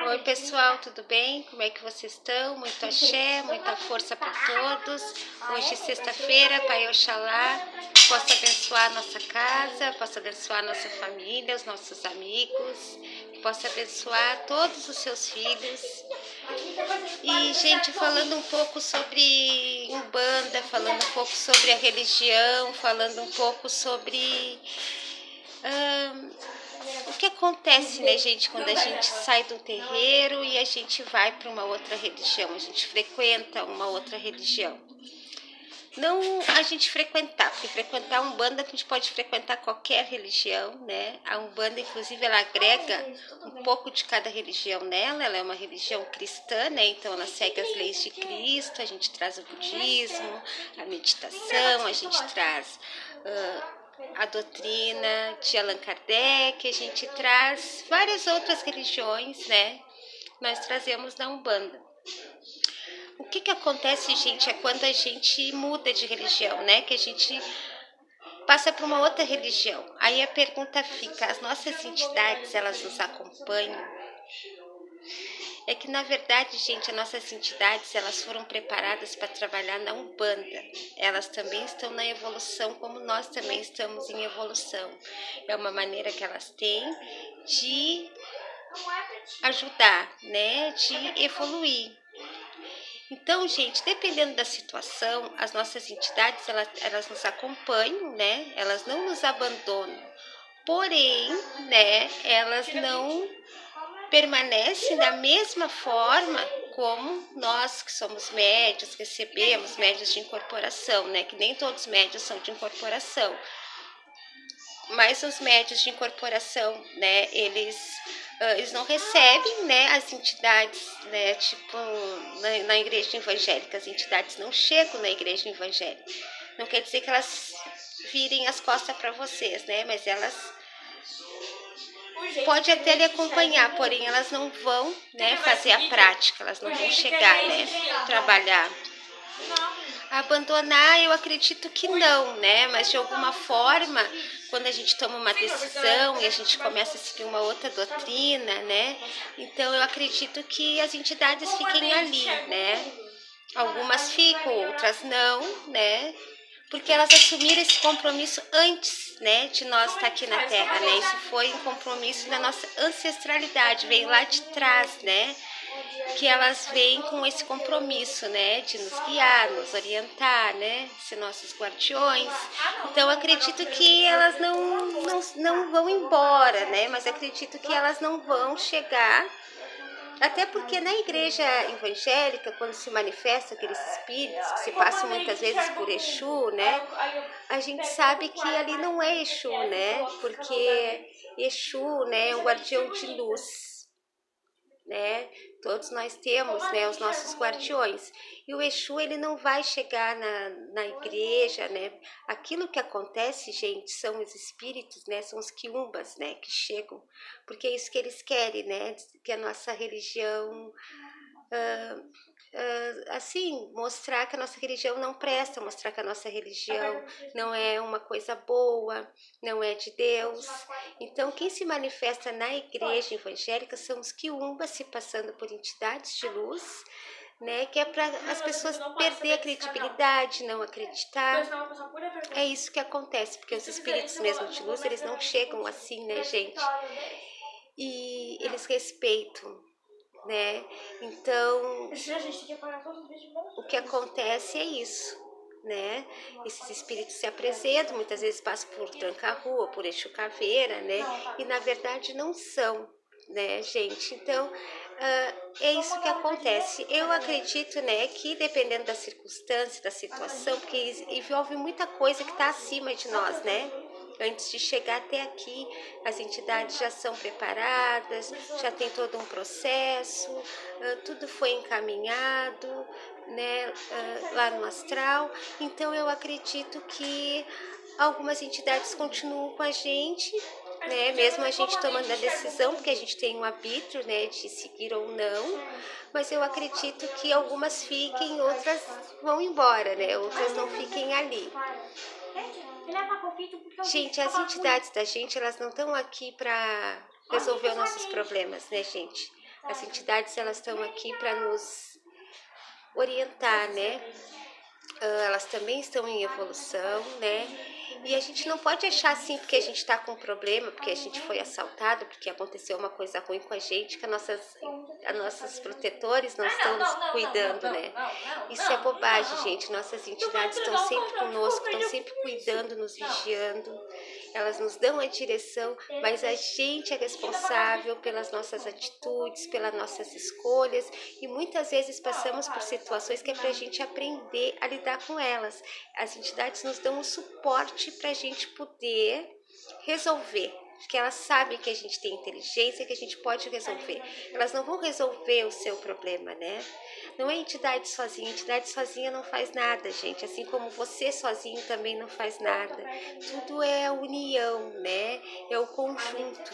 Oi pessoal, tudo bem? Como é que vocês estão? Muito axé, muita força para todos. Hoje sexta-feira, Pai Oxalá possa abençoar a nossa casa, possa abençoar a nossa família, os nossos amigos, possa abençoar todos os seus filhos. E gente, falando um pouco sobre Umbanda, falando um pouco sobre a religião, falando um pouco sobre o que acontece, né, gente, quando a gente sai do terreiro e a gente vai para uma outra religião, a gente frequenta uma outra religião. Não a gente frequentar, porque frequentar a Umbanda, a gente pode frequentar qualquer religião, né? A Umbanda, inclusive, ela agrega um pouco de cada religião nela, ela é uma religião cristã, né? Então ela segue as leis de Cristo, a gente traz o budismo, a meditação, a gente traz a doutrina de Allan Kardec, a gente traz várias outras religiões, né? Nós trazemos da Umbanda. O que acontece, gente, é quando a gente muda de religião, né? Que a gente passa para uma outra religião. Aí a pergunta fica, as nossas entidades, elas nos acompanham? É que, na verdade, gente, as nossas entidades, elas foram preparadas para trabalhar na Umbanda. Elas também estão na evolução, como nós também estamos em evolução. É uma maneira que elas têm de ajudar, né? De evoluir. Então, gente, dependendo da situação, as nossas entidades, elas nos acompanham, né? Elas não nos abandonam. Porém, né, elas não permanecem da mesma forma como nós que somos médios, recebemos médios de incorporação, né? Que nem todos os médios são de incorporação. Mas os médios de incorporação, né, eles não recebem, né, as entidades, né, tipo na igreja evangélica, as entidades não chegam na igreja evangélica. Não quer dizer que elas virem as costas para vocês, né, mas elas pode até lhe acompanhar, porém elas não vão, né, fazer a prática, elas não vão chegar, né, trabalhar. Abandonar, eu acredito que não, né? Mas de alguma forma, quando a gente toma uma decisão e a gente começa a seguir uma outra doutrina, né? Então eu acredito que as entidades fiquem ali, né? Algumas ficam, outras não, né? Porque elas assumiram esse compromisso antes, né, de nós estar aqui na Terra, né? Isso foi um compromisso da nossa ancestralidade, veio lá de trás, né? Que elas vêm com esse compromisso, né, de nos guiar, nos orientar, né, ser nossos guardiões. Então acredito que elas não vão embora, né, mas acredito que elas não vão chegar. Até porque na igreja evangélica, quando se manifestam aqueles espíritos que se passam muitas vezes por Exu, né? A gente sabe que ali não é Exu, né? Porque Exu, né, é um guardião de luz, né? Todos nós temos, né, os nossos guardiões. E o Exu, ele não vai chegar na igreja, né? Aquilo que acontece, gente, são os espíritos, né? São os quiumbas, né? Que chegam. Porque é isso que eles querem, né? Que a nossa religião... assim, mostrar que a nossa religião não presta, mostrar que a nossa religião não é uma coisa boa, não é de Deus. Então, quem se manifesta na igreja evangélica são os quiumbas se passando por entidades de luz, né, que é para as pessoas perder a credibilidade, não acreditar. É isso que acontece, porque os espíritos mesmo de luz, eles não chegam assim, né, gente? E eles respeitam, né? Então, o que acontece é isso, né? Esses espíritos se apresentam, muitas vezes passam por tranca-rua, por Exu Caveira, né? E na verdade não são, né, gente? Então, é isso que acontece. Eu acredito, né, que dependendo da circunstância, da situação, porque envolve muita coisa que está acima de nós, né? Antes de chegar até aqui, as entidades já são preparadas, já tem todo um processo, tudo foi encaminhado, né, lá no astral. Então eu acredito que algumas entidades continuam com a gente, né, mesmo a gente tomando a decisão, porque a gente tem um arbítrio, né, de seguir ou não, mas eu acredito que algumas fiquem, outras vão embora, né, outras não fiquem ali. Gente, as entidades da gente, elas não estão aqui para resolver os nossos problemas, né, gente? As entidades, elas estão aqui para nos orientar, né? Elas também estão em evolução, né? E a gente não pode achar assim, porque a gente está com um problema, porque a gente foi assaltado, porque aconteceu uma coisa ruim com a gente, que as nossas protetores não estão nos cuidando, né? Isso é bobagem, gente. Nossas entidades estão sempre conosco, estão sempre cuidando, nos vigiando. Elas nos dão a direção, mas a gente é responsável pelas nossas atitudes, pelas nossas escolhas, e muitas vezes passamos por situações que é para a gente aprender a lidar com elas. As entidades nos dão o suporte para a gente poder resolver, porque elas sabem que a gente tem inteligência, que a gente pode resolver. Elas não vão resolver o seu problema, né? Não é entidade sozinha não faz nada, gente. Assim como você sozinho também não faz nada. Tudo é a união, né? É o conjunto,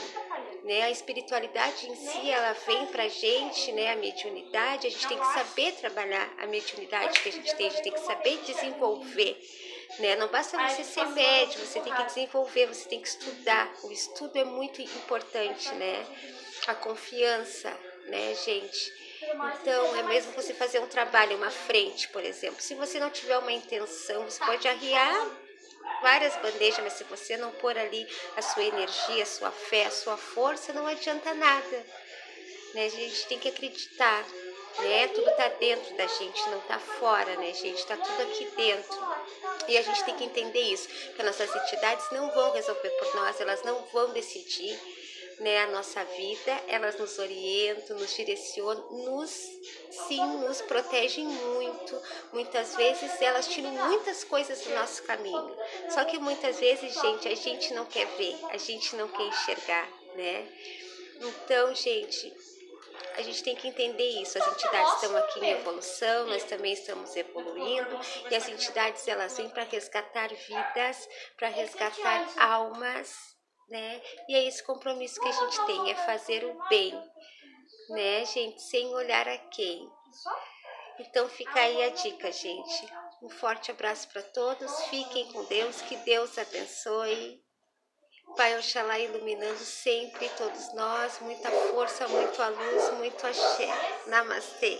né? A espiritualidade em si, ela vem pra gente, né? A mediunidade, a gente tem que saber trabalhar a mediunidade que a gente tem que saber desenvolver, né? Não basta você ser médium, você tem que desenvolver, você tem que estudar. O estudo é muito importante, né? A confiança, né, gente? Então, é mesmo você fazer um trabalho, uma frente, por exemplo. Se você não tiver uma intenção, você pode arriar várias bandejas, mas se você não pôr ali a sua energia, a sua fé, a sua força, não adianta nada, né? A gente tem que acreditar, né? Tudo tá dentro da gente, não tá fora, né, gente? Tá tudo aqui dentro. E a gente tem que entender isso, que as nossas entidades não vão resolver por nós, elas não vão decidir, né, a nossa vida, elas nos orientam, nos direcionam, nos protegem muito. Muitas vezes elas tiram muitas coisas do nosso caminho. Só que muitas vezes, gente, a gente não quer ver, a gente não quer enxergar, né? Então, gente, a gente tem que entender isso. As entidades estão aqui em evolução, nós também estamos evoluindo, e as entidades, elas vêm para resgatar vidas, para resgatar almas, né? E é esse compromisso que a gente tem, é fazer o bem, né, gente, sem olhar a quem. Então fica aí a dica, gente. Um forte abraço para todos, fiquem com Deus, que Deus abençoe. Pai Oxalá iluminando sempre todos nós, muita força, muito a luz, muito axé. Namastê.